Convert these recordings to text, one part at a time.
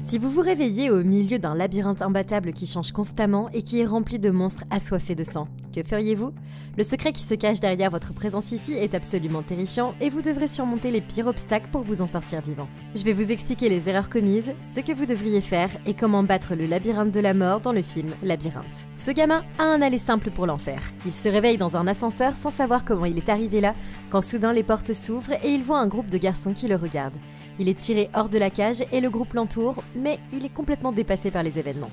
Si vous vous réveillez au milieu d'un labyrinthe imbattable qui change constamment et qui est rempli de monstres assoiffés de sang, que feriez-vous? Le secret qui se cache derrière votre présence ici est absolument terrifiant et vous devrez surmonter les pires obstacles pour vous en sortir vivant. Je vais vous expliquer les erreurs commises, ce que vous devriez faire et comment battre le labyrinthe de la mort dans le film Labyrinthe. Ce gamin a un aller simple pour l'enfer. Il se réveille dans un ascenseur sans savoir comment il est arrivé là, quand soudain les portes s'ouvrent et il voit un groupe de garçons qui le regardent. Il est tiré hors de la cage et le groupe l'entoure, mais il est complètement dépassé par les événements.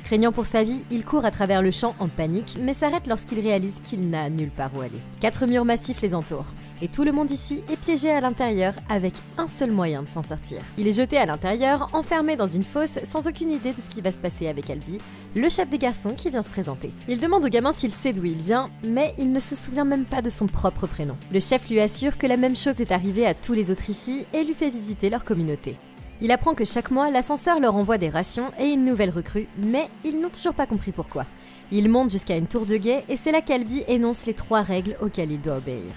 Craignant pour sa vie, il court à travers le champ en panique, mais s'arrête lorsqu'il réalise qu'il n'a nulle part où aller. 4 murs massifs les entourent, et tout le monde ici est piégé à l'intérieur avec un seul moyen de s'en sortir. Il est jeté à l'intérieur, enfermé dans une fosse, sans aucune idée de ce qui va se passer avec Albi, le chef des garçons qui vient se présenter. Il demande au gamin s'il sait d'où il vient, mais il ne se souvient même pas de son propre prénom. Le chef lui assure que la même chose est arrivée à tous les autres ici et lui fait visiter leur communauté. Il apprend que chaque mois, l'ascenseur leur envoie des rations et une nouvelle recrue, mais ils n'ont toujours pas compris pourquoi. Il monte jusqu'à une tour de guet et c'est là qu'Albi énonce les 3 règles auxquelles il doit obéir.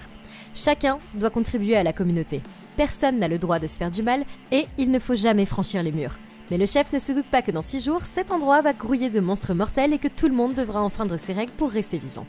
Chacun doit contribuer à la communauté. Personne n'a le droit de se faire du mal et il ne faut jamais franchir les murs. Mais le chef ne se doute pas que dans 6 jours, cet endroit va grouiller de monstres mortels et que tout le monde devra enfreindre ces règles pour rester vivant.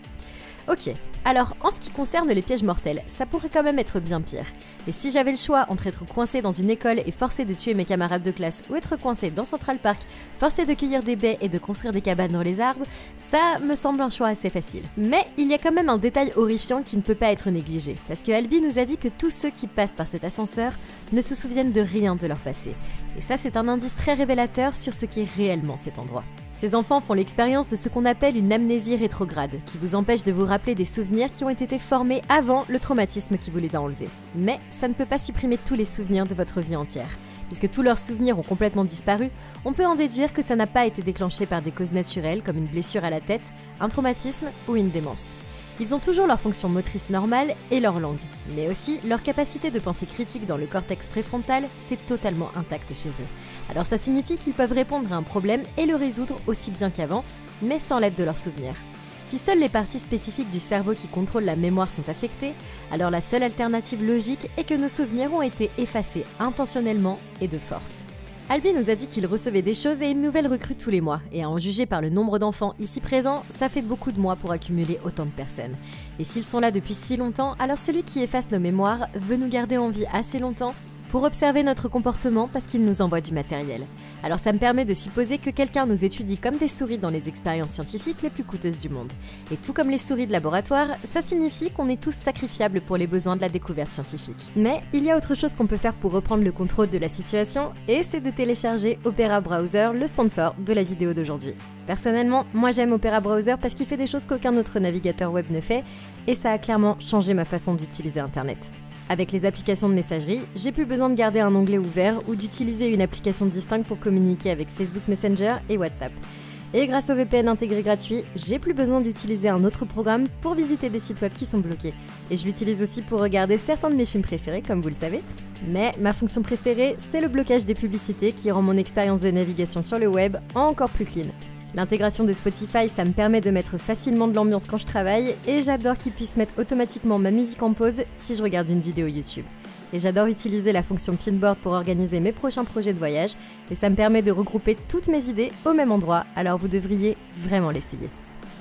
Ok, alors en ce qui concerne les pièges mortels, ça pourrait quand même être bien pire. Et si j'avais le choix entre être coincé dans une école et forcé de tuer mes camarades de classe ou être coincé dans Central Park, forcé de cueillir des baies et de construire des cabanes dans les arbres, ça me semble un choix assez facile. Mais il y a quand même un détail horrifiant qui ne peut pas être négligé, parce que Albi nous a dit que tous ceux qui passent par cet ascenseur ne se souviennent de rien de leur passé. Et ça c'est un indice très révélateur sur ce qu'est réellement cet endroit. Ces enfants font l'expérience de ce qu'on appelle une amnésie rétrograde, qui vous empêche de vous rappeler des souvenirs qui ont été formés avant le traumatisme qui vous les a enlevés. Mais ça ne peut pas supprimer tous les souvenirs de votre vie entière. Puisque tous leurs souvenirs ont complètement disparu, on peut en déduire que ça n'a pas été déclenché par des causes naturelles comme une blessure à la tête, un traumatisme ou une démence. Ils ont toujours leur fonction motrice normale et leur langue, mais aussi leur capacité de pensée critique dans le cortex préfrontal, c'est totalement intact chez eux. Alors ça signifie qu'ils peuvent répondre à un problème et le résoudre aussi bien qu'avant, mais sans l'aide de leurs souvenirs. Si seules les parties spécifiques du cerveau qui contrôlent la mémoire sont affectées, alors la seule alternative logique est que nos souvenirs ont été effacés intentionnellement et de force. Albi nous a dit qu'il recevait des choses et une nouvelle recrue tous les mois, et à en juger par le nombre d'enfants ici présents, ça fait beaucoup de mois pour accumuler autant de personnes. Et s'ils sont là depuis si longtemps, alors celui qui efface nos mémoires veut nous garder en vie assez longtemps pour observer notre comportement parce qu'il nous envoie du matériel. Alors ça me permet de supposer que quelqu'un nous étudie comme des souris dans les expériences scientifiques les plus coûteuses du monde. Et tout comme les souris de laboratoire, ça signifie qu'on est tous sacrifiables pour les besoins de la découverte scientifique. Mais il y a autre chose qu'on peut faire pour reprendre le contrôle de la situation, et c'est de télécharger Opera Browser, le sponsor de la vidéo d'aujourd'hui. Personnellement, moi j'aime Opera Browser parce qu'il fait des choses qu'aucun autre navigateur web ne fait, et ça a clairement changé ma façon d'utiliser Internet. Avec les applications de messagerie, j'ai plus besoin de garder un onglet ouvert ou d'utiliser une application distincte pour communiquer avec Facebook Messenger et WhatsApp. Et grâce au VPN intégré gratuit, j'ai plus besoin d'utiliser un autre programme pour visiter des sites web qui sont bloqués. Et je l'utilise aussi pour regarder certains de mes films préférés, comme vous le savez. Mais ma fonction préférée, c'est le blocage des publicités qui rend mon expérience de navigation sur le web encore plus clean. L'intégration de Spotify, ça me permet de mettre facilement de l'ambiance quand je travaille et j'adore qu'il puisse mettre automatiquement ma musique en pause si je regarde une vidéo YouTube. Et j'adore utiliser la fonction Pinboard pour organiser mes prochains projets de voyage et ça me permet de regrouper toutes mes idées au même endroit, alors vous devriez vraiment l'essayer.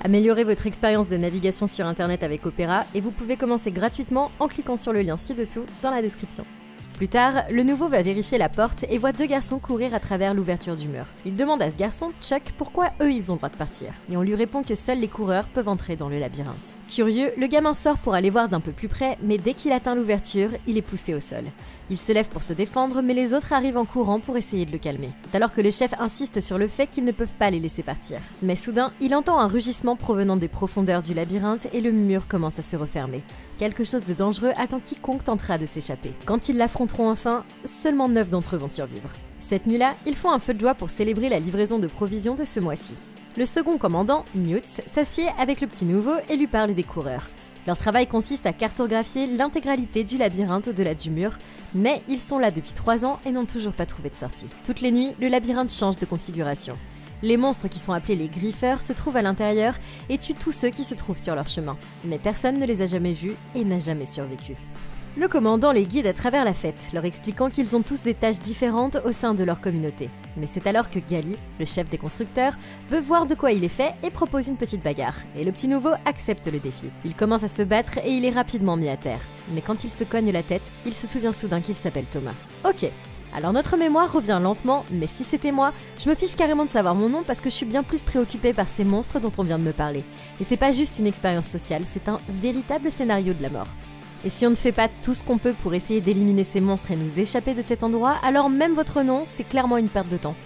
Améliorez votre expérience de navigation sur Internet avec Opera et vous pouvez commencer gratuitement en cliquant sur le lien ci-dessous dans la description. Plus tard, le nouveau va vérifier la porte et voit 2 garçons courir à travers l'ouverture du mur. Il demande à ce garçon, Chuck, pourquoi eux ils ont le droit de partir. Et on lui répond que seuls les coureurs peuvent entrer dans le labyrinthe. Curieux, le gamin sort pour aller voir d'un peu plus près, mais dès qu'il atteint l'ouverture, il est poussé au sol. Il se lève pour se défendre, mais les autres arrivent en courant pour essayer de le calmer. Alors que le chef insiste sur le fait qu'ils ne peuvent pas les laisser partir. Mais soudain, il entend un rugissement provenant des profondeurs du labyrinthe et le mur commence à se refermer. Quelque chose de dangereux attend quiconque tentera de s'échapper. Quand ils l'affronteront enfin, seulement 9 d'entre eux vont survivre. Cette nuit-là, ils font un feu de joie pour célébrer la livraison de provisions de ce mois-ci. Le second commandant, Newt, s'assied avec le petit nouveau et lui parle des coureurs. Leur travail consiste à cartographier l'intégralité du labyrinthe au-delà du mur, mais ils sont là depuis 3 ans et n'ont toujours pas trouvé de sortie. Toutes les nuits, le labyrinthe change de configuration. Les monstres qui sont appelés les griffeurs se trouvent à l'intérieur et tuent tous ceux qui se trouvent sur leur chemin. Mais personne ne les a jamais vus et n'a jamais survécu. Le commandant les guide à travers la fête, leur expliquant qu'ils ont tous des tâches différentes au sein de leur communauté. Mais c'est alors que Gali, le chef des constructeurs, veut voir de quoi il est fait et propose une petite bagarre. Et le petit nouveau accepte le défi. Il commence à se battre et il est rapidement mis à terre. Mais quand il se cogne la tête, il se souvient soudain qu'il s'appelle Thomas. Ok. Alors notre mémoire revient lentement, mais si c'était moi, je me fiche carrément de savoir mon nom parce que je suis bien plus préoccupée par ces monstres dont on vient de me parler. Et c'est pas juste une expérience sociale, c'est un véritable scénario de la mort. Et si on ne fait pas tout ce qu'on peut pour essayer d'éliminer ces monstres et nous échapper de cet endroit, alors même votre nom, c'est clairement une perte de temps.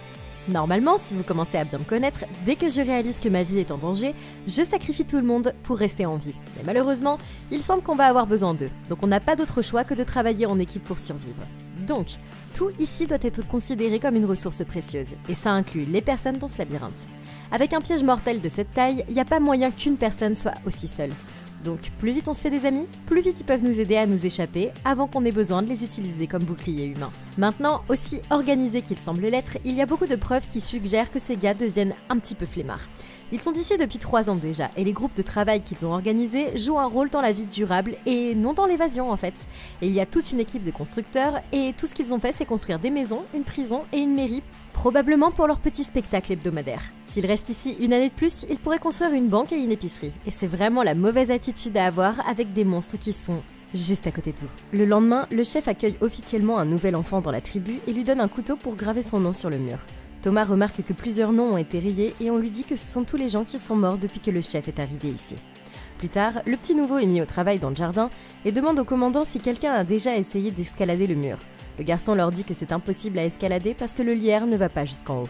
Normalement, si vous commencez à bien me connaître, dès que je réalise que ma vie est en danger, je sacrifie tout le monde pour rester en vie. Mais malheureusement, il semble qu'on va avoir besoin d'eux, donc on n'a pas d'autre choix que de travailler en équipe pour survivre. Donc, tout ici doit être considéré comme une ressource précieuse, et ça inclut les personnes dans ce labyrinthe. Avec un piège mortel de cette taille, il n'y a pas moyen qu'une personne soit aussi seule. Donc plus vite on se fait des amis, plus vite ils peuvent nous aider à nous échapper avant qu'on ait besoin de les utiliser comme bouclier humain. Maintenant, aussi organisé qu'ils semblent l'être, il y a beaucoup de preuves qui suggèrent que ces gars deviennent un petit peu flemmards. Ils sont ici depuis 3 ans déjà, et les groupes de travail qu'ils ont organisés jouent un rôle dans la vie durable et non dans l'évasion en fait. Et il y a toute une équipe de constructeurs, et tout ce qu'ils ont fait c'est construire des maisons, une prison et une mairie, probablement pour leur petit spectacle hebdomadaire. S'ils restent ici une année de plus, ils pourraient construire une banque et une épicerie. Et c'est vraiment la mauvaise attitude à avoir avec des monstres qui sont juste à côté de vous. Le lendemain, le chef accueille officiellement un nouvel enfant dans la tribu et lui donne un couteau pour graver son nom sur le mur. Thomas remarque que plusieurs noms ont été rayés et on lui dit que ce sont tous les gens qui sont morts depuis que le chef est arrivé ici. Plus tard, le petit nouveau est mis au travail dans le jardin et demande au commandant si quelqu'un a déjà essayé d'escalader le mur. Le garçon leur dit que c'est impossible à escalader parce que le lierre ne va pas jusqu'en haut.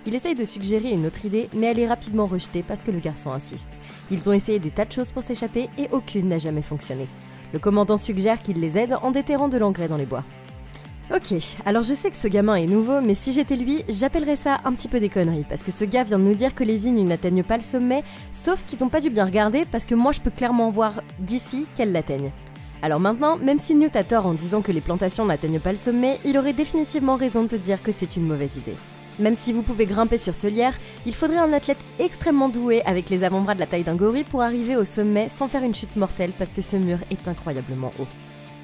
Il essaye de suggérer une autre idée, mais elle est rapidement rejetée parce que le garçon insiste. Ils ont essayé des tas de choses pour s'échapper et aucune n'a jamais fonctionné. Le commandant suggère qu'il les aide en déterrant de l'engrais dans les bois. Ok, alors je sais que ce gamin est nouveau, mais si j'étais lui, j'appellerais ça un petit peu des conneries, parce que ce gars vient de nous dire que les vignes n'atteignent pas le sommet, sauf qu'ils n'ont pas dû bien regarder, parce que moi je peux clairement voir d'ici qu'elles l'atteignent. Alors maintenant, même si Newt a tort en disant que les plantations n'atteignent pas le sommet, il aurait définitivement raison de te dire que c'est une mauvaise idée. Même si vous pouvez grimper sur ce lierre, il faudrait un athlète extrêmement doué avec les avant-bras de la taille d'un gorille pour arriver au sommet sans faire une chute mortelle parce que ce mur est incroyablement haut.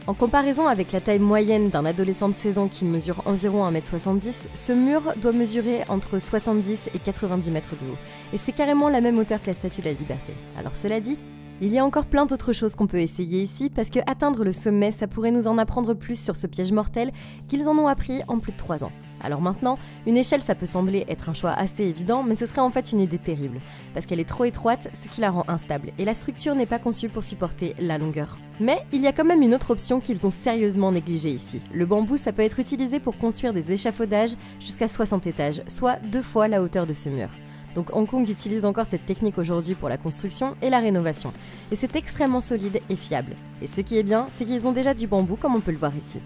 En comparaison avec la taille moyenne d'un adolescent de 16 ans qui mesure environ 1m70, ce mur doit mesurer entre 70 et 90 mètres de haut. Et c'est carrément la même hauteur que la Statue de la Liberté. Alors cela dit, il y a encore plein d'autres choses qu'on peut essayer ici parce que atteindre le sommet, ça pourrait nous en apprendre plus sur ce piège mortel qu'ils en ont appris en plus de 3 ans. Alors maintenant, une échelle ça peut sembler être un choix assez évident, mais ce serait en fait une idée terrible, parce qu'elle est trop étroite, ce qui la rend instable, et la structure n'est pas conçue pour supporter la longueur. Mais il y a quand même une autre option qu'ils ont sérieusement négligée ici. Le bambou ça peut être utilisé pour construire des échafaudages jusqu'à 60 étages, soit 2 fois la hauteur de ce mur. Donc Hong Kong utilise encore cette technique aujourd'hui pour la construction et la rénovation. Et c'est extrêmement solide et fiable. Et ce qui est bien, c'est qu'ils ont déjà du bambou comme on peut le voir ici.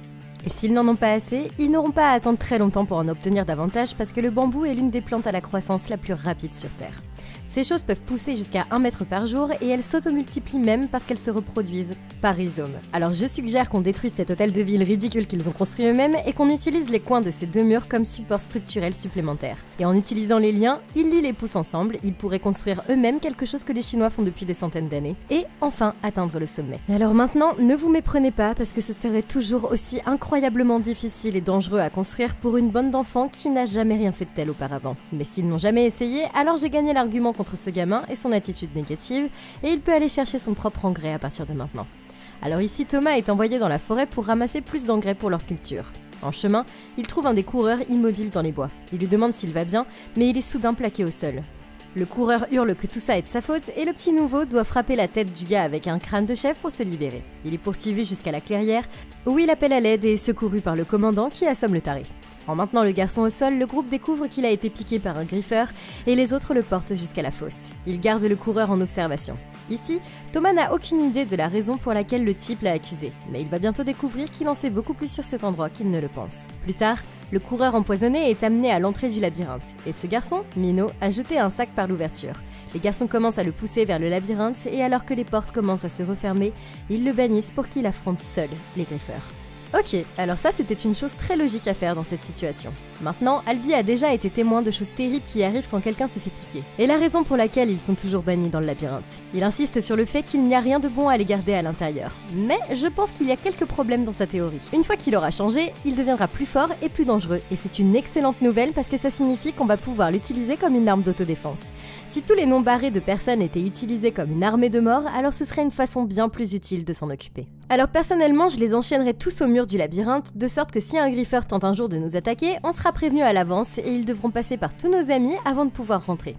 Et s'ils n'en ont pas assez, ils n'auront pas à attendre très longtemps pour en obtenir davantage parce que le bambou est l'une des plantes à la croissance la plus rapide sur Terre. Ces choses peuvent pousser jusqu'à 1 mètre par jour et elles s'automultiplient même parce qu'elles se reproduisent par rhizome. Alors je suggère qu'on détruise cet hôtel de ville ridicule qu'ils ont construit eux-mêmes et qu'on utilise les coins de ces 2 murs comme support structurel supplémentaire. Et en utilisant les liens, ils lient les pouces ensemble, ils pourraient construire eux-mêmes quelque chose que les Chinois font depuis des centaines d'années et enfin atteindre le sommet. Alors maintenant, ne vous méprenez pas parce que ce serait toujours aussi incroyablement difficile et dangereux à construire pour une bande d'enfants qui n'a jamais rien fait de tel auparavant. Mais s'ils n'ont jamais essayé, alors j'ai gagné l'argument contre ce gamin et son attitude négative, et il peut aller chercher son propre engrais à partir de maintenant. Alors ici, Thomas est envoyé dans la forêt pour ramasser plus d'engrais pour leur culture. En chemin, il trouve un des coureurs immobile dans les bois. Il lui demande s'il va bien, mais il est soudain plaqué au sol. Le coureur hurle que tout ça est de sa faute et le petit nouveau doit frapper la tête du gars avec un crâne de chèvre pour se libérer. Il est poursuivi jusqu'à la clairière où il appelle à l'aide et est secouru par le commandant qui assomme le taré. En maintenant le garçon au sol, le groupe découvre qu'il a été piqué par un griffeur et les autres le portent jusqu'à la fosse. Ils gardent le coureur en observation. Ici, Thomas n'a aucune idée de la raison pour laquelle le type l'a accusé, mais il va bientôt découvrir qu'il en sait beaucoup plus sur cet endroit qu'il ne le pense. Plus tard, le coureur empoisonné est amené à l'entrée du labyrinthe, et ce garçon, Mino, a jeté un sac par l'ouverture. Les garçons commencent à le pousser vers le labyrinthe, et alors que les portes commencent à se refermer, ils le bannissent pour qu'il affronte seul les griffeurs. Ok, alors ça c'était une chose très logique à faire dans cette situation. Maintenant, Albi a déjà été témoin de choses terribles qui arrivent quand quelqu'un se fait piquer. Et la raison pour laquelle ils sont toujours bannis dans le labyrinthe. Il insiste sur le fait qu'il n'y a rien de bon à les garder à l'intérieur. Mais je pense qu'il y a quelques problèmes dans sa théorie. Une fois qu'il aura changé, il deviendra plus fort et plus dangereux. Et c'est une excellente nouvelle parce que ça signifie qu'on va pouvoir l'utiliser comme une arme d'autodéfense. Si tous les noms barrés de personnes étaient utilisés comme une armée de mort, alors ce serait une façon bien plus utile de s'en occuper. Alors personnellement, je les enchaînerai tous au mur du labyrinthe, de sorte que si un griffeur tente un jour de nous attaquer, on sera prévenu à l'avance et ils devront passer par tous nos amis avant de pouvoir rentrer.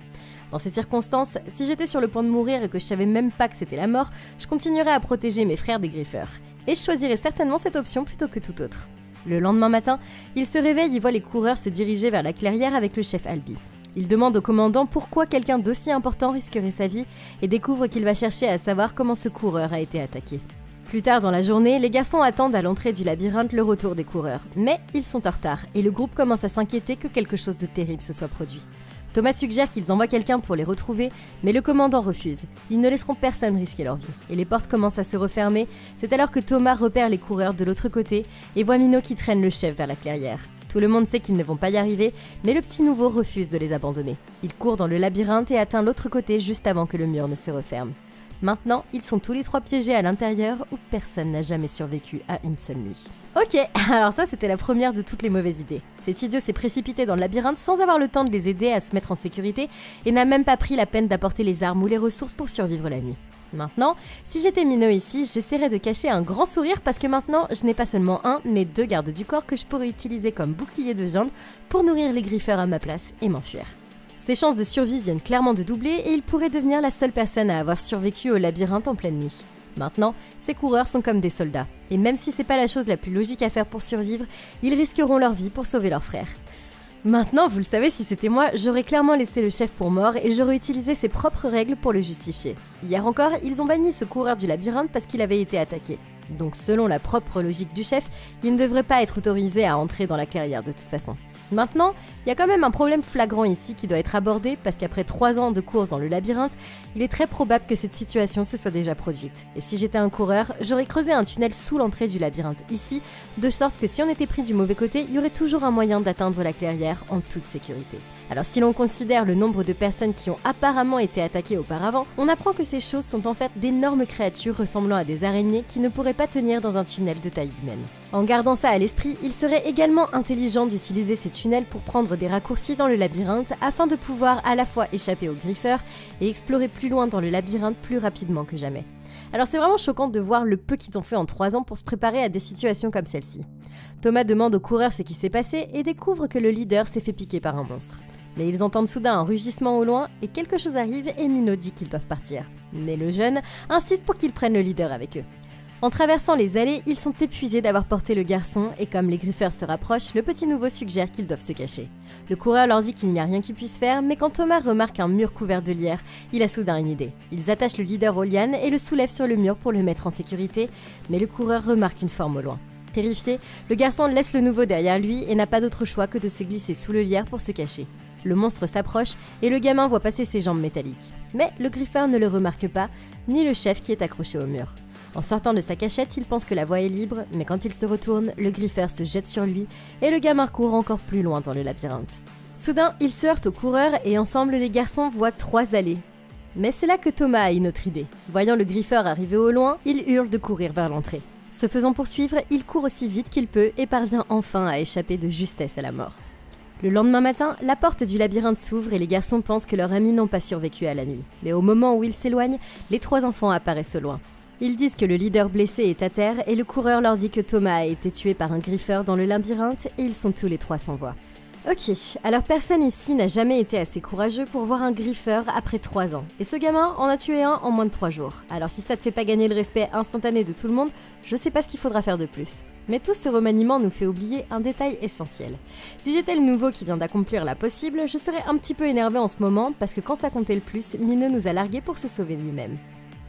Dans ces circonstances, si j'étais sur le point de mourir et que je savais même pas que c'était la mort, je continuerais à protéger mes frères des griffeurs. Et je choisirais certainement cette option plutôt que toute autre. Le lendemain matin, il se réveille et voit les coureurs se diriger vers la clairière avec le chef Albi. Il demande au commandant pourquoi quelqu'un d'aussi important risquerait sa vie et découvre qu'il va chercher à savoir comment ce coureur a été attaqué. Plus tard dans la journée, les garçons attendent à l'entrée du labyrinthe le retour des coureurs. Mais ils sont en retard et le groupe commence à s'inquiéter que quelque chose de terrible se soit produit. Thomas suggère qu'ils envoient quelqu'un pour les retrouver, mais le commandant refuse. Ils ne laisseront personne risquer leur vie. Et les portes commencent à se refermer. C'est alors que Thomas repère les coureurs de l'autre côté et voit Minot qui traîne le chef vers la clairière. Tout le monde sait qu'ils ne vont pas y arriver, mais le petit nouveau refuse de les abandonner. Il court dans le labyrinthe et atteint l'autre côté juste avant que le mur ne se referme. Maintenant, ils sont tous les trois piégés à l'intérieur où personne n'a jamais survécu à une seule nuit. Ok, alors ça c'était la première de toutes les mauvaises idées. Cet idiot s'est précipité dans le labyrinthe sans avoir le temps de les aider à se mettre en sécurité et n'a même pas pris la peine d'apporter les armes ou les ressources pour survivre la nuit. Maintenant, si j'étais Minot ici, j'essaierais de cacher un grand sourire parce que maintenant, je n'ai pas seulement un, mais deux gardes du corps que je pourrais utiliser comme bouclier de viande pour nourrir les griffeurs à ma place et m'enfuir. Ses chances de survie viennent clairement de doubler et il pourrait devenir la seule personne à avoir survécu au labyrinthe en pleine nuit. Maintenant, ces coureurs sont comme des soldats, et même si c'est pas la chose la plus logique à faire pour survivre, ils risqueront leur vie pour sauver leurs frères. Maintenant, vous le savez, si c'était moi, j'aurais clairement laissé le chef pour mort et j'aurais utilisé ses propres règles pour le justifier. Hier encore, ils ont banni ce coureur du labyrinthe parce qu'il avait été attaqué. Donc selon la propre logique du chef, il ne devrait pas être autorisé à entrer dans la clairière de toute façon. Maintenant, il y a quand même un problème flagrant ici qui doit être abordé parce qu'après 3 ans de course dans le labyrinthe, il est très probable que cette situation se soit déjà produite. Et si j'étais un coureur, j'aurais creusé un tunnel sous l'entrée du labyrinthe ici, de sorte que si on était pris du mauvais côté, il y aurait toujours un moyen d'atteindre la clairière en toute sécurité. Alors si l'on considère le nombre de personnes qui ont apparemment été attaquées auparavant, on apprend que ces choses sont en fait d'énormes créatures ressemblant à des araignées qui ne pourraient pas tenir dans un tunnel de taille humaine. En gardant ça à l'esprit, il serait également intelligent d'utiliser ces tunnels pour prendre des raccourcis dans le labyrinthe afin de pouvoir à la fois échapper aux griffeurs et explorer plus loin dans le labyrinthe plus rapidement que jamais. Alors c'est vraiment choquant de voir le peu qu'ils ont fait en 3 ans pour se préparer à des situations comme celle-ci. Thomas demande aux coureurs ce qui s'est passé et découvre que le leader s'est fait piquer par un monstre. Mais ils entendent soudain un rugissement au loin et quelque chose arrive et Minot dit qu'ils doivent partir. Mais le jeune insiste pour qu'ils prennent le leader avec eux. En traversant les allées, ils sont épuisés d'avoir porté le garçon et comme les griffeurs se rapprochent, le petit nouveau suggère qu'ils doivent se cacher. Le coureur leur dit qu'il n'y a rien qu'ils puissent faire, mais quand Thomas remarque un mur couvert de lierre, il a soudain une idée. Ils attachent le leader aux lianes et le soulèvent sur le mur pour le mettre en sécurité, mais le coureur remarque une forme au loin. Terrifié, le garçon laisse le nouveau derrière lui et n'a pas d'autre choix que de se glisser sous le lierre pour se cacher. Le monstre s'approche et le gamin voit passer ses jambes métalliques. Mais le griffeur ne le remarque pas, ni le chef qui est accroché au mur. En sortant de sa cachette, il pense que la voie est libre, mais quand il se retourne, le griffeur se jette sur lui et le gamin court encore plus loin dans le labyrinthe. Soudain, il se heurte au coureur et ensemble les garçons voient 3 allées. Mais c'est là que Thomas a une autre idée. Voyant le griffeur arriver au loin, il hurle de courir vers l'entrée. Se faisant poursuivre, il court aussi vite qu'il peut et parvient enfin à échapper de justesse à la mort. Le lendemain matin, la porte du labyrinthe s'ouvre et les garçons pensent que leurs amis n'ont pas survécu à la nuit. Mais au moment où ils s'éloignent, les 3 enfants apparaissent au loin. Ils disent que le leader blessé est à terre et le coureur leur dit que Thomas a été tué par un griffeur dans le labyrinthe et ils sont tous les 3 sans voix. Ok, alors personne ici n'a jamais été assez courageux pour voir un griffeur après 3 ans. Et ce gamin en a tué un en moins de 3 jours. Alors si ça te fait pas gagner le respect instantané de tout le monde, je sais pas ce qu'il faudra faire de plus. Mais tout ce remaniement nous fait oublier un détail essentiel. Si j'étais le nouveau qui vient d'accomplir l'impossible, je serais un petit peu énervé en ce moment parce que quand ça comptait le plus, Minot nous a largués pour se sauver lui-même.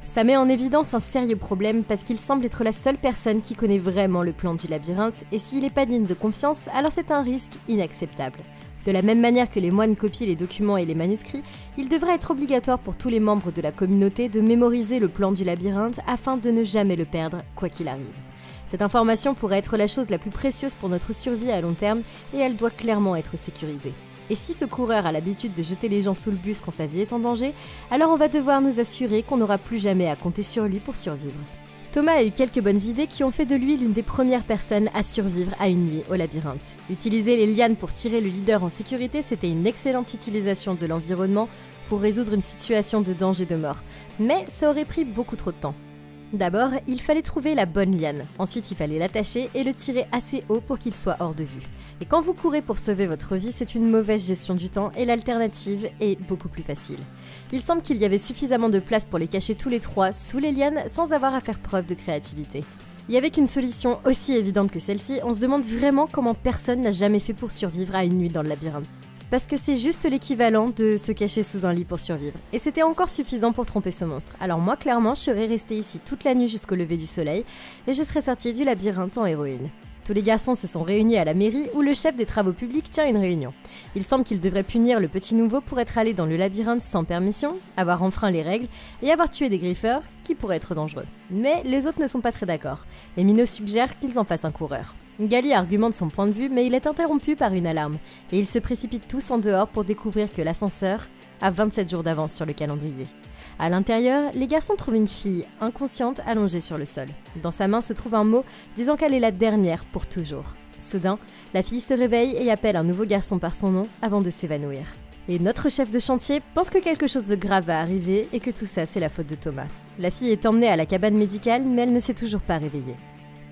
Ça met en évidence un sérieux problème parce qu'il semble être la seule personne qui connaît vraiment le plan du labyrinthe et s'il n'est pas digne de confiance, alors c'est un risque inacceptable. De la même manière que les moines copient les documents et les manuscrits, il devrait être obligatoire pour tous les membres de la communauté de mémoriser le plan du labyrinthe afin de ne jamais le perdre, quoi qu'il arrive. Cette information pourrait être la chose la plus précieuse pour notre survie à long terme et elle doit clairement être sécurisée. Et si ce coureur a l'habitude de jeter les gens sous le bus quand sa vie est en danger, alors on va devoir nous assurer qu'on n'aura plus jamais à compter sur lui pour survivre. Thomas a eu quelques bonnes idées qui ont fait de lui l'une des premières personnes à survivre à une nuit au labyrinthe. Utiliser les lianes pour tirer le leader en sécurité, c'était une excellente utilisation de l'environnement pour résoudre une situation de danger de mort. Mais ça aurait pris beaucoup trop de temps. D'abord, il fallait trouver la bonne liane. Ensuite, il fallait l'attacher et le tirer assez haut pour qu'il soit hors de vue. Et quand vous courez pour sauver votre vie, c'est une mauvaise gestion du temps et l'alternative est beaucoup plus facile. Il semble qu'il y avait suffisamment de place pour les cacher tous les trois sous les lianes sans avoir à faire preuve de créativité. Et avec une solution aussi évidente que celle-ci, on se demande vraiment comment personne n'a jamais fait pour survivre à une nuit dans le labyrinthe. Parce que c'est juste l'équivalent de se cacher sous un lit pour survivre. Et c'était encore suffisant pour tromper ce monstre. Alors moi, clairement, je serais restée ici toute la nuit jusqu'au lever du soleil et je serais sortie du labyrinthe en héroïne. Tous les garçons se sont réunis à la mairie où le chef des travaux publics tient une réunion. Il semble qu'il devrait punir le petit nouveau pour être allé dans le labyrinthe sans permission, avoir enfreint les règles et avoir tué des griffeurs qui pourraient être dangereux. Mais les autres ne sont pas très d'accord et Mino suggère qu'ils en fassent un coureur. Gali argumente son point de vue, mais il est interrompu par une alarme, et ils se précipitent tous en dehors pour découvrir que l'ascenseur a 27 jours d'avance sur le calendrier. À l'intérieur, les garçons trouvent une fille inconsciente allongée sur le sol. Dans sa main se trouve un mot disant qu'elle est la dernière pour toujours. Soudain, la fille se réveille et appelle un nouveau garçon par son nom avant de s'évanouir. Et notre chef de chantier pense que quelque chose de grave va arriver et que tout ça c'est la faute de Thomas. La fille est emmenée à la cabane médicale, mais elle ne s'est toujours pas réveillée.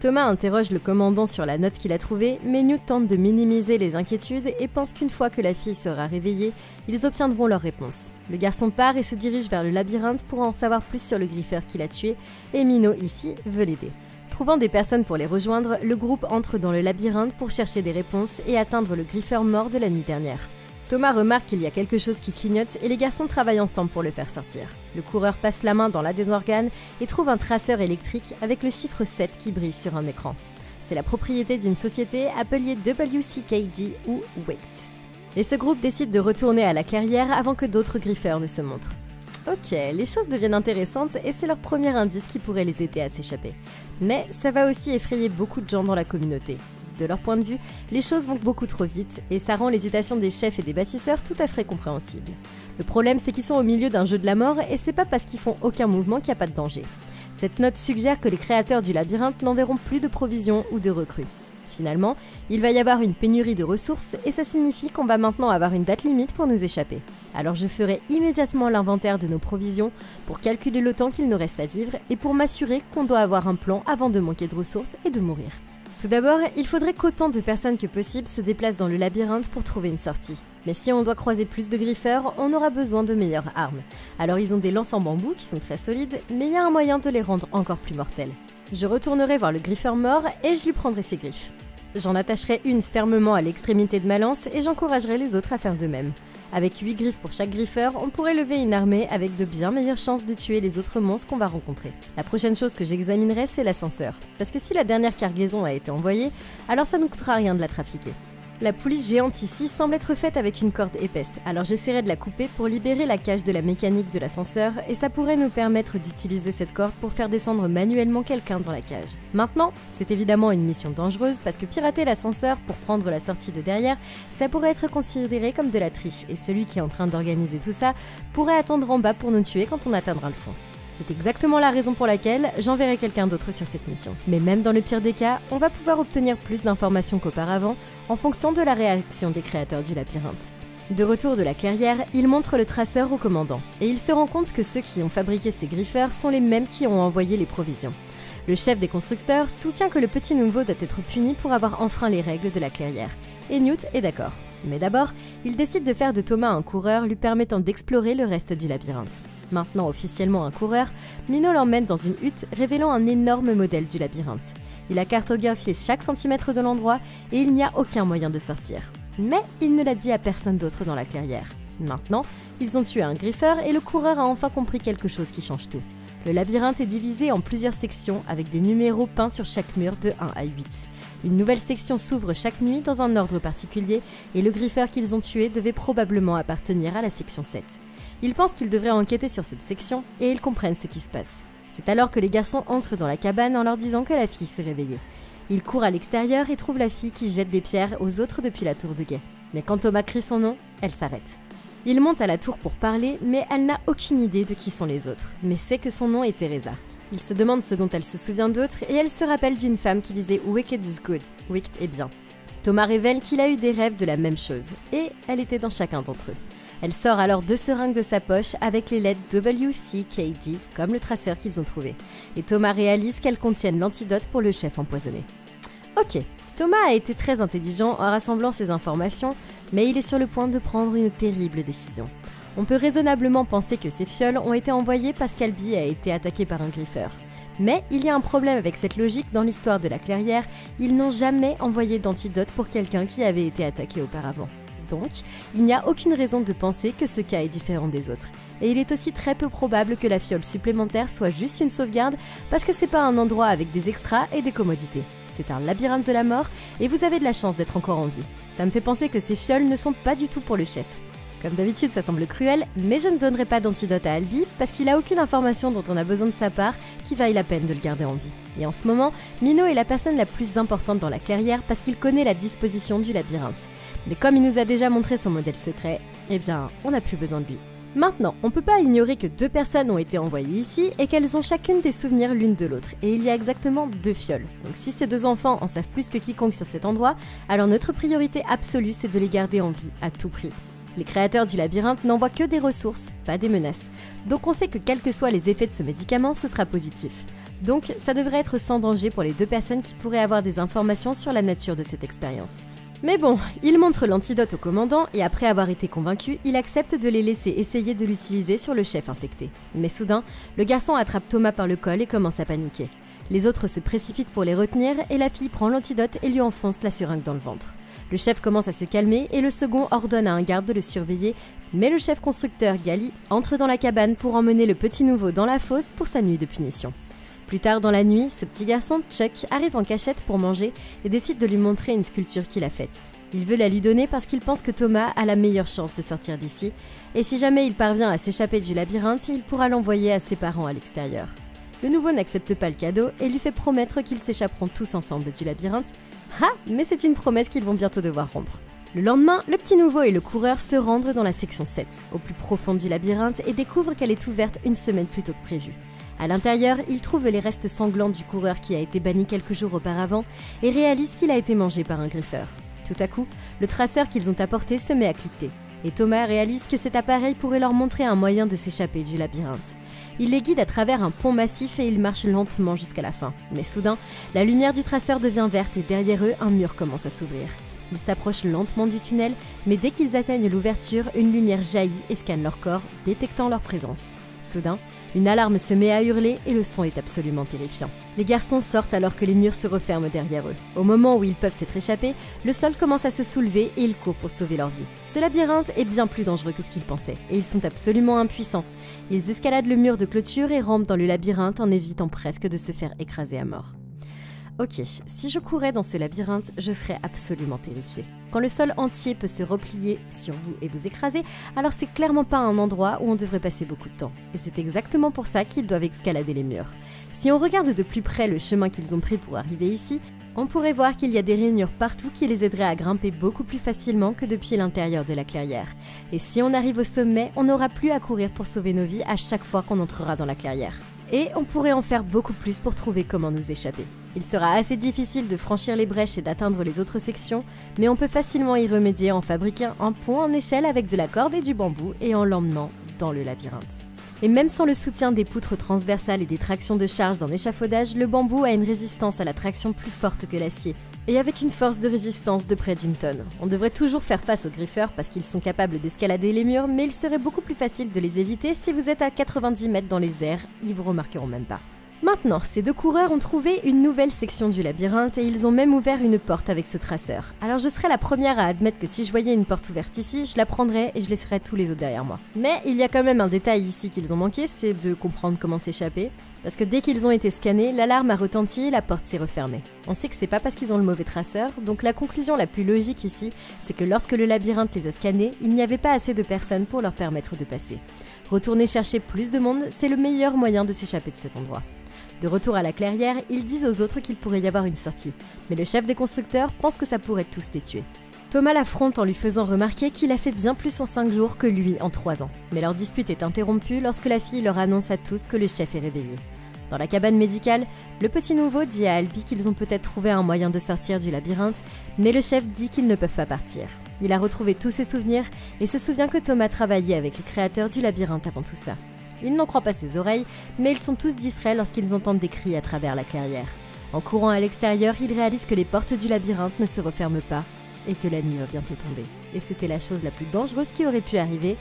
Thomas interroge le commandant sur la note qu'il a trouvée, mais Newt tente de minimiser les inquiétudes et pense qu'une fois que la fille sera réveillée, ils obtiendront leur réponse. Le garçon part et se dirige vers le labyrinthe pour en savoir plus sur le griffeur qui l'a tué, et Mino, ici, veut l'aider. Trouvant des personnes pour les rejoindre, le groupe entre dans le labyrinthe pour chercher des réponses et atteindre le griffeur mort de la nuit dernière. Thomas remarque qu'il y a quelque chose qui clignote et les garçons travaillent ensemble pour le faire sortir. Le coureur passe la main dans l'un des organes et trouve un traceur électrique avec le chiffre 7 qui brille sur un écran. C'est la propriété d'une société appelée WCKD ou WICT. Et ce groupe décide de retourner à la clairière avant que d'autres griffeurs ne se montrent. Ok, les choses deviennent intéressantes et c'est leur premier indice qui pourrait les aider à s'échapper. Mais ça va aussi effrayer beaucoup de gens dans la communauté. De leur point de vue, les choses vont beaucoup trop vite et ça rend l'hésitation des chefs et des bâtisseurs tout à fait compréhensible. Le problème, c'est qu'ils sont au milieu d'un jeu de la mort et c'est pas parce qu'ils font aucun mouvement qu'il n'y a pas de danger. Cette note suggère que les créateurs du labyrinthe n'enverront plus de provisions ou de recrues. Finalement, il va y avoir une pénurie de ressources et ça signifie qu'on va maintenant avoir une date limite pour nous échapper. Alors je ferai immédiatement l'inventaire de nos provisions pour calculer le temps qu'il nous reste à vivre et pour m'assurer qu'on doit avoir un plan avant de manquer de ressources et de mourir. Tout d'abord, il faudrait qu'autant de personnes que possible se déplacent dans le labyrinthe pour trouver une sortie. Mais si on doit croiser plus de griffeurs, on aura besoin de meilleures armes. Alors ils ont des lances en bambou qui sont très solides, mais il y a un moyen de les rendre encore plus mortels. Je retournerai voir le griffeur mort et je lui prendrai ses griffes. J'en attacherai une fermement à l'extrémité de ma lance et j'encouragerai les autres à faire de même. Avec 8 griffes pour chaque griffeur, on pourrait lever une armée avec de bien meilleures chances de tuer les autres monstres qu'on va rencontrer. La prochaine chose que j'examinerai, c'est l'ascenseur. Parce que si la dernière cargaison a été envoyée, alors ça ne coûtera rien de la trafiquer. La pouliche géante ici semble être faite avec une corde épaisse, alors j'essaierai de la couper pour libérer la cage de la mécanique de l'ascenseur et ça pourrait nous permettre d'utiliser cette corde pour faire descendre manuellement quelqu'un dans la cage. Maintenant, c'est évidemment une mission dangereuse parce que pirater l'ascenseur pour prendre la sortie de derrière, ça pourrait être considéré comme de la triche et celui qui est en train d'organiser tout ça pourrait attendre en bas pour nous tuer quand on atteindra le fond. C'est exactement la raison pour laquelle j'enverrai quelqu'un d'autre sur cette mission. Mais même dans le pire des cas, on va pouvoir obtenir plus d'informations qu'auparavant en fonction de la réaction des créateurs du labyrinthe. De retour de la clairière, il montre le traceur au commandant, et il se rend compte que ceux qui ont fabriqué ces griffeurs sont les mêmes qui ont envoyé les provisions. Le chef des constructeurs soutient que le petit nouveau doit être puni pour avoir enfreint les règles de la clairière, et Newt est d'accord. Mais d'abord, il décide de faire de Thomas un coureur lui permettant d'explorer le reste du labyrinthe. Maintenant officiellement un coureur, Mino l'emmène dans une hutte révélant un énorme modèle du labyrinthe. Il a cartographié chaque centimètre de l'endroit et il n'y a aucun moyen de sortir. Mais il ne l'a dit à personne d'autre dans la clairière. Maintenant, ils ont tué un griffeur et le coureur a enfin compris quelque chose qui change tout. Le labyrinthe est divisé en plusieurs sections avec des numéros peints sur chaque mur de 1 à 8. Une nouvelle section s'ouvre chaque nuit dans un ordre particulier et le griffeur qu'ils ont tué devait probablement appartenir à la section 7. Ils pensent qu'ils devraient enquêter sur cette section et ils comprennent ce qui se passe. C'est alors que les garçons entrent dans la cabane en leur disant que la fille s'est réveillée. Ils courent à l'extérieur et trouvent la fille qui jette des pierres aux autres depuis la tour de guet. Mais quand Thomas crie son nom, elle s'arrête. Il monte à la tour pour parler, mais elle n'a aucune idée de qui sont les autres, mais sait que son nom est Teresa. Il se demande ce dont elle se souvient d'autres et elle se rappelle d'une femme qui disait « Wicked is good », wicked est bien. Thomas révèle qu'il a eu des rêves de la même chose, et elle était dans chacun d'entre eux. Elle sort alors 2 seringues de sa poche avec les lettres WCKD, comme le traceur qu'ils ont trouvé. Et Thomas réalise qu'elles contiennent l'antidote pour le chef empoisonné. Ok, Thomas a été très intelligent en rassemblant ces informations, mais il est sur le point de prendre une terrible décision. On peut raisonnablement penser que ces fioles ont été envoyées parce qu'Albi a été attaqué par un griffeur. Mais il y a un problème avec cette logique dans l'histoire de la clairière, ils n'ont jamais envoyé d'antidote pour quelqu'un qui avait été attaqué auparavant. Donc, il n'y a aucune raison de penser que ce cas est différent des autres. Et il est aussi très peu probable que la fiole supplémentaire soit juste une sauvegarde parce que c'est pas un endroit avec des extras et des commodités. C'est un labyrinthe de la mort et vous avez de la chance d'être encore en vie. Ça me fait penser que ces fioles ne sont pas du tout pour le chef. Comme d'habitude, ça semble cruel, mais je ne donnerai pas d'antidote à Albi parce qu'il a aucune information dont on a besoin de sa part qui vaille la peine de le garder en vie. Et en ce moment, Minot est la personne la plus importante dans la clairière parce qu'il connaît la disposition du labyrinthe. Mais comme il nous a déjà montré son modèle secret, eh bien, on n'a plus besoin de lui. Maintenant, on peut pas ignorer que 2 personnes ont été envoyées ici et qu'elles ont chacune des souvenirs l'une de l'autre. Et il y a exactement 2 fioles. Donc si ces 2 enfants en savent plus que quiconque sur cet endroit, alors notre priorité absolue c'est de les garder en vie à tout prix. Les créateurs du labyrinthe n'envoient que des ressources, pas des menaces. Donc on sait que quels que soient les effets de ce médicament, ce sera positif. Donc ça devrait être sans danger pour les 2 personnes qui pourraient avoir des informations sur la nature de cette expérience. Mais bon, il montre l'antidote au commandant et après avoir été convaincu, il accepte de les laisser essayer de l'utiliser sur le chef infecté. Mais soudain, le garçon attrape Thomas par le col et commence à paniquer. Les autres se précipitent pour les retenir et la fille prend l'antidote et lui enfonce la seringue dans le ventre. Le chef commence à se calmer et le second ordonne à un garde de le surveiller, mais le chef constructeur Gali entre dans la cabane pour emmener le petit nouveau dans la fosse pour sa nuit de punition. Plus tard dans la nuit, ce petit garçon, Chuck, arrive en cachette pour manger et décide de lui montrer une sculpture qu'il a faite. Il veut la lui donner parce qu'il pense que Thomas a la meilleure chance de sortir d'ici, et si jamais il parvient à s'échapper du labyrinthe, il pourra l'envoyer à ses parents à l'extérieur. Le nouveau n'accepte pas le cadeau et lui fait promettre qu'ils s'échapperont tous ensemble du labyrinthe. Ah, mais c'est une promesse qu'ils vont bientôt devoir rompre. Le lendemain, le petit nouveau et le coureur se rendent dans la section 7, au plus profond du labyrinthe, et découvrent qu'elle est ouverte une semaine plus tôt que prévu. À l'intérieur, ils trouvent les restes sanglants du coureur qui a été banni quelques jours auparavant et réalisent qu'il a été mangé par un griffeur. Tout à coup, le traceur qu'ils ont apporté se met à cliqueter, et Thomas réalise que cet appareil pourrait leur montrer un moyen de s'échapper du labyrinthe. Il les guide à travers un pont massif et ils marchent lentement jusqu'à la fin. Mais soudain, la lumière du traceur devient verte et derrière eux, un mur commence à s'ouvrir. Ils s'approchent lentement du tunnel, mais dès qu'ils atteignent l'ouverture, une lumière jaillit et scanne leur corps, détectant leur présence. Soudain, une alarme se met à hurler et le son est absolument terrifiant. Les garçons sortent alors que les murs se referment derrière eux. Au moment où ils peuvent s'être échappés, le sol commence à se soulever et ils courent pour sauver leur vie. Ce labyrinthe est bien plus dangereux que ce qu'ils pensaient, et ils sont absolument impuissants. Ils escaladent le mur de clôture et rampent dans le labyrinthe en évitant presque de se faire écraser à mort. Ok, si je courais dans ce labyrinthe, je serais absolument terrifiée. Quand le sol entier peut se replier sur vous et vous écraser, alors c'est clairement pas un endroit où on devrait passer beaucoup de temps. Et c'est exactement pour ça qu'ils doivent escalader les murs. Si on regarde de plus près le chemin qu'ils ont pris pour arriver ici, on pourrait voir qu'il y a des rainures partout qui les aideraient à grimper beaucoup plus facilement que depuis l'intérieur de la clairière. Et si on arrive au sommet, on n'aura plus à courir pour sauver nos vies à chaque fois qu'on entrera dans la clairière. Et on pourrait en faire beaucoup plus pour trouver comment nous échapper. Il sera assez difficile de franchir les brèches et d'atteindre les autres sections, mais on peut facilement y remédier en fabriquant un pont en échelle avec de la corde et du bambou et en l'emmenant dans le labyrinthe. Et même sans le soutien des poutres transversales et des tractions de charge d'un échafaudage, le bambou a une résistance à la traction plus forte que l'acier, et avec une force de résistance de près d'1 tonne. On devrait toujours faire face aux griffeurs parce qu'ils sont capables d'escalader les murs, mais il serait beaucoup plus facile de les éviter si vous êtes à 90 mètres dans les airs, ils vous remarqueront même pas. Maintenant, ces 2 coureurs ont trouvé une nouvelle section du labyrinthe et ils ont même ouvert une porte avec ce traceur. Alors je serais la première à admettre que si je voyais une porte ouverte ici, je la prendrais et je laisserais tous les autres derrière moi. Mais il y a quand même un détail ici qu'ils ont manqué, c'est de comprendre comment s'échapper. Parce que dès qu'ils ont été scannés, l'alarme a retenti et la porte s'est refermée. On sait que c'est pas parce qu'ils ont le mauvais traceur, donc la conclusion la plus logique ici, c'est que lorsque le labyrinthe les a scannés, il n'y avait pas assez de personnes pour leur permettre de passer. Retourner chercher plus de monde, c'est le meilleur moyen de s'échapper de cet endroit. De retour à la clairière, ils disent aux autres qu'il pourrait y avoir une sortie, mais le chef des constructeurs pense que ça pourrait tous les tuer. Thomas l'affronte en lui faisant remarquer qu'il a fait bien plus en 5 jours que lui en 3 ans. Mais leur dispute est interrompue lorsque la fille leur annonce à tous que le chef est réveillé. Dans la cabane médicale, le petit nouveau dit à Albie qu'ils ont peut-être trouvé un moyen de sortir du labyrinthe, mais le chef dit qu'ils ne peuvent pas partir. Il a retrouvé tous ses souvenirs et se souvient que Thomas travaillait avec les créateurs du labyrinthe avant tout ça. Il n'en croit pas ses oreilles, mais ils sont tous distraits lorsqu'ils entendent des cris à travers la clairière. En courant à l'extérieur, ils réalisent que les portes du labyrinthe ne se referment pas et que la nuit va bientôt tomber. Et c'était la chose la plus dangereuse qui aurait pu arriver,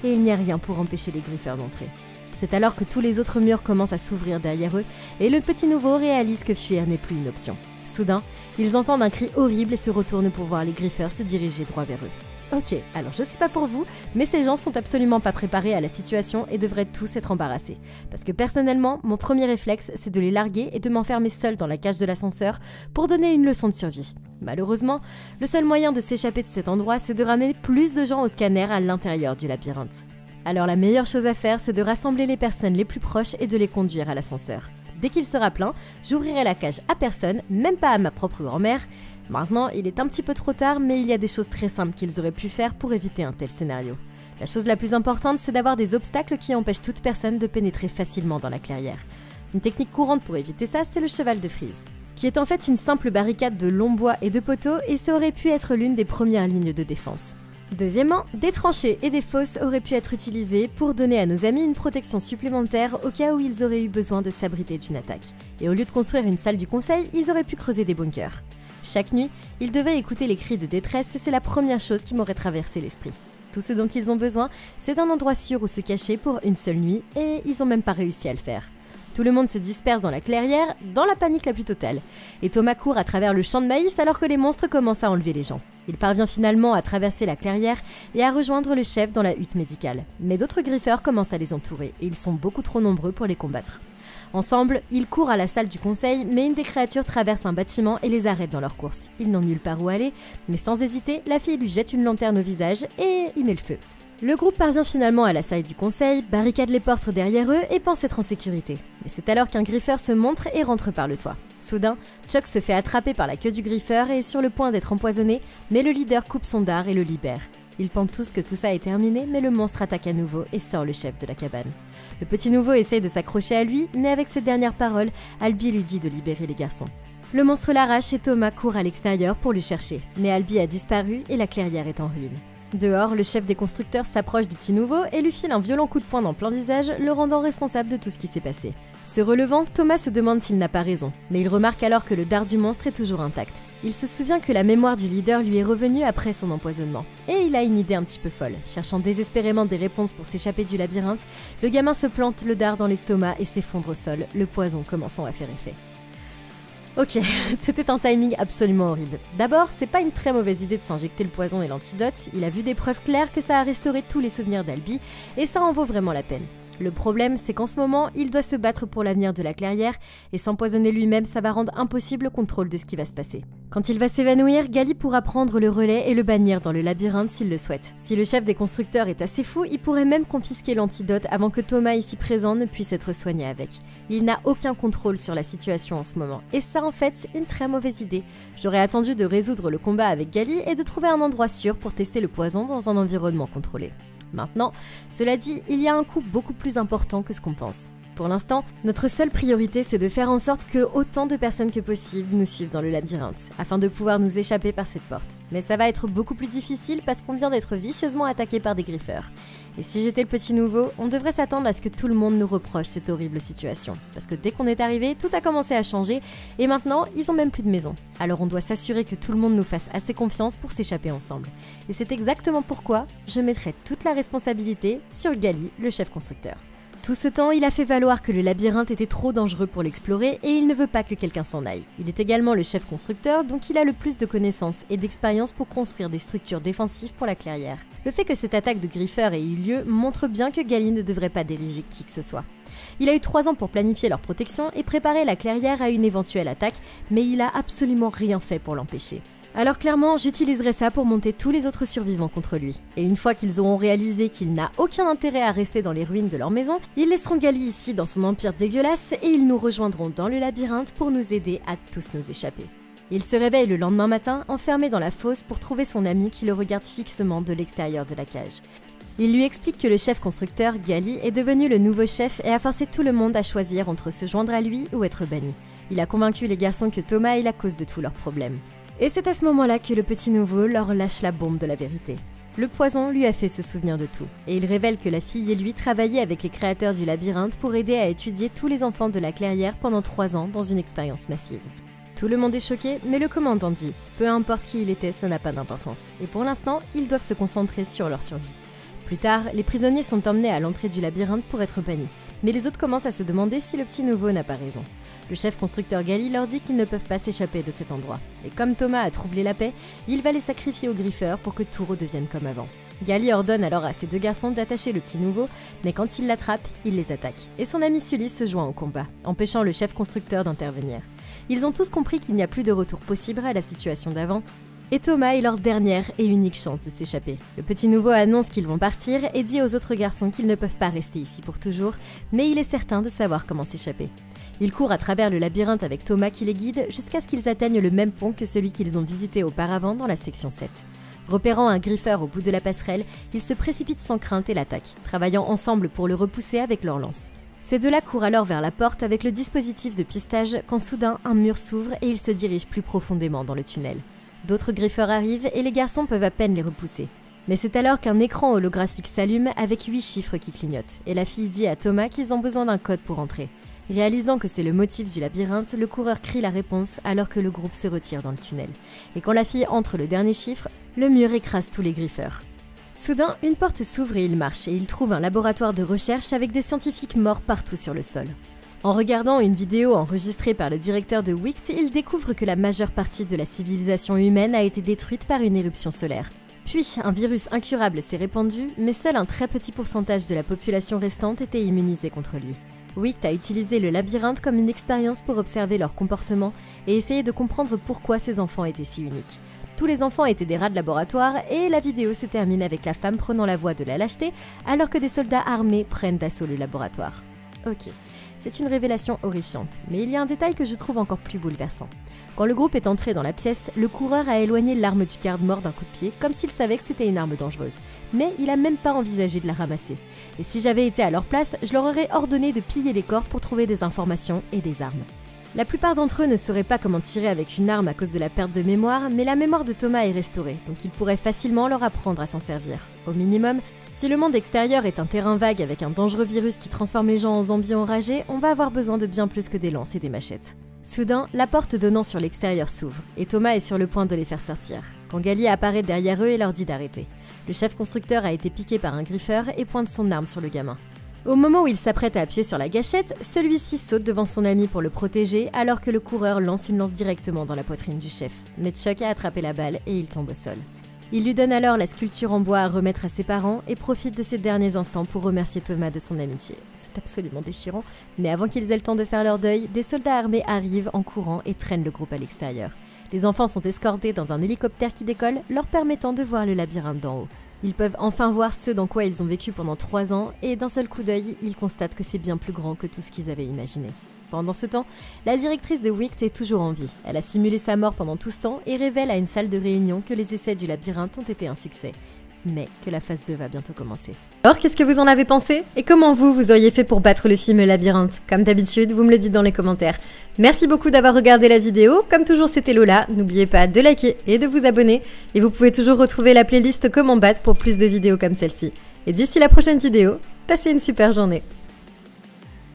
et il n'y a rien pour empêcher les griffeurs d'entrer. C'est alors que tous les autres murs commencent à s'ouvrir derrière eux, et le petit nouveau réalise que fuir n'est plus une option. Soudain, ils entendent un cri horrible et se retournent pour voir les griffeurs se diriger droit vers eux. Ok, alors je sais pas pour vous, mais ces gens sont absolument pas préparés à la situation et devraient tous être embarrassés. Parce que personnellement, mon premier réflexe, c'est de les larguer et de m'enfermer seul dans la cage de l'ascenseur pour donner une leçon de survie. Malheureusement, le seul moyen de s'échapper de cet endroit, c'est de ramener plus de gens au scanner à l'intérieur du labyrinthe. Alors la meilleure chose à faire, c'est de rassembler les personnes les plus proches et de les conduire à l'ascenseur. Dès qu'il sera plein, j'ouvrirai la cage à personne, même pas à ma propre grand-mère. Maintenant, il est un petit peu trop tard, mais il y a des choses très simples qu'ils auraient pu faire pour éviter un tel scénario. La chose la plus importante, c'est d'avoir des obstacles qui empêchent toute personne de pénétrer facilement dans la clairière. Une technique courante pour éviter ça, c'est le cheval de frise, qui est en fait une simple barricade de longs bois et de poteaux, et ça aurait pu être l'une des premières lignes de défense. Deuxièmement, des tranchées et des fosses auraient pu être utilisées pour donner à nos amis une protection supplémentaire au cas où ils auraient eu besoin de s'abriter d'une attaque. Et au lieu de construire une salle du conseil, ils auraient pu creuser des bunkers. Chaque nuit, ils devaient écouter les cris de détresse et c'est la première chose qui m'aurait traversé l'esprit. Tout ce dont ils ont besoin, c'est d'un endroit sûr où se cacher pour une seule nuit et ils n'ont même pas réussi à le faire. Tout le monde se disperse dans la clairière, dans la panique la plus totale. Et Thomas court à travers le champ de maïs alors que les monstres commencent à enlever les gens. Il parvient finalement à traverser la clairière et à rejoindre le chef dans la hutte médicale. Mais d'autres griffeurs commencent à les entourer et ils sont beaucoup trop nombreux pour les combattre. Ensemble, ils courent à la salle du conseil, mais une des créatures traverse un bâtiment et les arrête dans leur course. Ils n'ont nulle part où aller, mais sans hésiter, la fille lui jette une lanterne au visage et y met le feu. Le groupe parvient finalement à la salle du conseil, barricade les portes derrière eux et pense être en sécurité. Mais c'est alors qu'un griffeur se montre et rentre par le toit. Soudain, Chuck se fait attraper par la queue du griffeur et est sur le point d'être empoisonné, mais le leader coupe son dard et le libère. Ils pensent tous que tout ça est terminé, mais le monstre attaque à nouveau et sort le chef de la cabane. Le petit nouveau essaye de s'accrocher à lui, mais avec ses dernières paroles, Albie lui dit de libérer les garçons. Le monstre l'arrache et Thomas court à l'extérieur pour le chercher, mais Albie a disparu et la clairière est en ruine. Dehors, le chef des constructeurs s'approche du petit nouveau et lui file un violent coup de poing dans plein visage, le rendant responsable de tout ce qui s'est passé. Se relevant, Thomas se demande s'il n'a pas raison, mais il remarque alors que le dard du monstre est toujours intact. Il se souvient que la mémoire du leader lui est revenue après son empoisonnement. Et il a une idée un petit peu folle. Cherchant désespérément des réponses pour s'échapper du labyrinthe, le gamin se plante le dard dans l'estomac et s'effondre au sol, le poison commençant à faire effet. Ok, c'était un timing absolument horrible. D'abord, c'est pas une très mauvaise idée de s'injecter le poison et l'antidote, il a vu des preuves claires que ça a restauré tous les souvenirs d'Albie, et ça en vaut vraiment la peine. Le problème, c'est qu'en ce moment, il doit se battre pour l'avenir de la clairière, et s'empoisonner lui-même, ça va rendre impossible le contrôle de ce qui va se passer. Quand il va s'évanouir, Gali pourra prendre le relais et le bannir dans le labyrinthe s'il le souhaite. Si le chef des constructeurs est assez fou, il pourrait même confisquer l'antidote avant que Thomas ici présent ne puisse être soigné avec. Il n'a aucun contrôle sur la situation en ce moment, et ça en fait, une très mauvaise idée. J'aurais attendu de résoudre le combat avec Gali et de trouver un endroit sûr pour tester le poison dans un environnement contrôlé. Maintenant, cela dit, il y a un coût beaucoup plus important que ce qu'on pense. Pour l'instant, notre seule priorité, c'est de faire en sorte que autant de personnes que possible nous suivent dans le labyrinthe, afin de pouvoir nous échapper par cette porte. Mais ça va être beaucoup plus difficile parce qu'on vient d'être vicieusement attaqué par des griffeurs. Et si j'étais le petit nouveau, on devrait s'attendre à ce que tout le monde nous reproche cette horrible situation. Parce que dès qu'on est arrivé, tout a commencé à changer, et maintenant, ils ont même plus de maison. Alors on doit s'assurer que tout le monde nous fasse assez confiance pour s'échapper ensemble. Et c'est exactement pourquoi je mettrai toute la responsabilité sur Gali, le chef constructeur. Tout ce temps, il a fait valoir que le labyrinthe était trop dangereux pour l'explorer et il ne veut pas que quelqu'un s'en aille. Il est également le chef constructeur, donc il a le plus de connaissances et d'expérience pour construire des structures défensives pour la clairière. Le fait que cette attaque de griffeurs ait eu lieu montre bien que Gali ne devrait pas diriger qui que ce soit. Il a eu 3 ans pour planifier leur protection et préparer la clairière à une éventuelle attaque, mais il a absolument rien fait pour l'empêcher. Alors clairement, j'utiliserai ça pour monter tous les autres survivants contre lui. Et une fois qu'ils auront réalisé qu'il n'a aucun intérêt à rester dans les ruines de leur maison, ils laisseront Gali ici dans son empire dégueulasse et ils nous rejoindront dans le labyrinthe pour nous aider à tous nous échapper. Il se réveille le lendemain matin, enfermé dans la fosse pour trouver son ami qui le regarde fixement de l'extérieur de la cage. Il lui explique que le chef constructeur, Gali, est devenu le nouveau chef et a forcé tout le monde à choisir entre se joindre à lui ou être banni. Il a convaincu les garçons que Thomas est la cause de tous leurs problèmes. Et c'est à ce moment-là que le petit nouveau leur lâche la bombe de la vérité. Le poison lui a fait se souvenir de tout, et il révèle que la fille et lui travaillaient avec les créateurs du labyrinthe pour aider à étudier tous les enfants de la clairière pendant 3 ans dans une expérience massive. Tout le monde est choqué, mais le commandant dit « Peu importe qui il était, ça n'a pas d'importance, et pour l'instant, ils doivent se concentrer sur leur survie. » Plus tard, les prisonniers sont emmenés à l'entrée du labyrinthe pour être bannis, mais les autres commencent à se demander si le petit nouveau n'a pas raison. Le chef constructeur Gali leur dit qu'ils ne peuvent pas s'échapper de cet endroit. Et comme Thomas a troublé la paix, il va les sacrifier aux griffeurs pour que tout redevienne comme avant. Gali ordonne alors à ses 2 garçons d'attacher le petit nouveau, mais quand il l'attrape, il les attaque. Et son ami Sully se joint au combat, empêchant le chef constructeur d'intervenir. Ils ont tous compris qu'il n'y a plus de retour possible à la situation d'avant, et Thomas est leur dernière et unique chance de s'échapper. Le petit nouveau annonce qu'ils vont partir et dit aux autres garçons qu'ils ne peuvent pas rester ici pour toujours, mais il est certain de savoir comment s'échapper. Ils courent à travers le labyrinthe avec Thomas qui les guide jusqu'à ce qu'ils atteignent le même pont que celui qu'ils ont visité auparavant dans la section 7. Repérant un griffeur au bout de la passerelle, ils se précipitent sans crainte et l'attaquent, travaillant ensemble pour le repousser avec leurs lances. Ces 2-là courent alors vers la porte avec le dispositif de pistage quand soudain un mur s'ouvre et ils se dirigent plus profondément dans le tunnel. D'autres griffeurs arrivent et les garçons peuvent à peine les repousser. Mais c'est alors qu'un écran holographique s'allume avec 8 chiffres qui clignotent, et la fille dit à Thomas qu'ils ont besoin d'un code pour entrer. Réalisant que c'est le motif du labyrinthe, le coureur crie la réponse alors que le groupe se retire dans le tunnel. Et quand la fille entre le dernier chiffre, le mur écrase tous les griffeurs. Soudain, une porte s'ouvre et ils marchent, et ils trouvent un laboratoire de recherche avec des scientifiques morts partout sur le sol. En regardant une vidéo enregistrée par le directeur de Wicht, il découvre que la majeure partie de la civilisation humaine a été détruite par une éruption solaire. Puis, un virus incurable s'est répandu, mais seul un très petit pourcentage de la population restante était immunisé contre lui. Wicht a utilisé le labyrinthe comme une expérience pour observer leur comportement et essayer de comprendre pourquoi ces enfants étaient si uniques. Tous les enfants étaient des rats de laboratoire et la vidéo se termine avec la femme prenant la voie de la lâcheté alors que des soldats armés prennent d'assaut le laboratoire. Ok. C'est une révélation horrifiante, mais il y a un détail que je trouve encore plus bouleversant. Quand le groupe est entré dans la pièce, le coureur a éloigné l'arme du garde-mort d'un coup de pied, comme s'il savait que c'était une arme dangereuse. Mais il a même pas envisagé de la ramasser. Et si j'avais été à leur place, je leur aurais ordonné de piller les corps pour trouver des informations et des armes. La plupart d'entre eux ne sauraient pas comment tirer avec une arme à cause de la perte de mémoire, mais la mémoire de Thomas est restaurée, donc il pourrait facilement leur apprendre à s'en servir. Au minimum, si le monde extérieur est un terrain vague avec un dangereux virus qui transforme les gens en zombies enragés, on va avoir besoin de bien plus que des lances et des machettes. Soudain, la porte donnant sur l'extérieur s'ouvre, et Thomas est sur le point de les faire sortir, quand Gali apparaît derrière eux et leur dit d'arrêter. Le chef constructeur a été piqué par un griffeur et pointe son arme sur le gamin. Au moment où il s'apprête à appuyer sur la gâchette, celui-ci saute devant son ami pour le protéger alors que le coureur lance une lance directement dans la poitrine du chef. Mais Chuck a attrapé la balle et il tombe au sol. Il lui donne alors la sculpture en bois à remettre à ses parents et profite de ces derniers instants pour remercier Thomas de son amitié. C'est absolument déchirant, mais avant qu'ils aient le temps de faire leur deuil, des soldats armés arrivent en courant et traînent le groupe à l'extérieur. Les enfants sont escortés dans un hélicoptère qui décolle, leur permettant de voir le labyrinthe d'en haut. Ils peuvent enfin voir ce dans quoi ils ont vécu pendant 3 ans et d'un seul coup d'œil, ils constatent que c'est bien plus grand que tout ce qu'ils avaient imaginé. Pendant ce temps, la directrice de Wicht est toujours en vie. Elle a simulé sa mort pendant tout ce temps et révèle à une salle de réunion que les essais du labyrinthe ont été un succès. Mais que la phase 2 va bientôt commencer. Alors, qu'est-ce que vous en avez pensé? Et comment vous auriez fait pour battre le film Labyrinthe? Comme d'habitude, vous me le dites dans les commentaires. Merci beaucoup d'avoir regardé la vidéo. Comme toujours, c'était Lola. N'oubliez pas de liker et de vous abonner. Et vous pouvez toujours retrouver la playlist Comment battre pour plus de vidéos comme celle-ci. Et d'ici la prochaine vidéo, passez une super journée.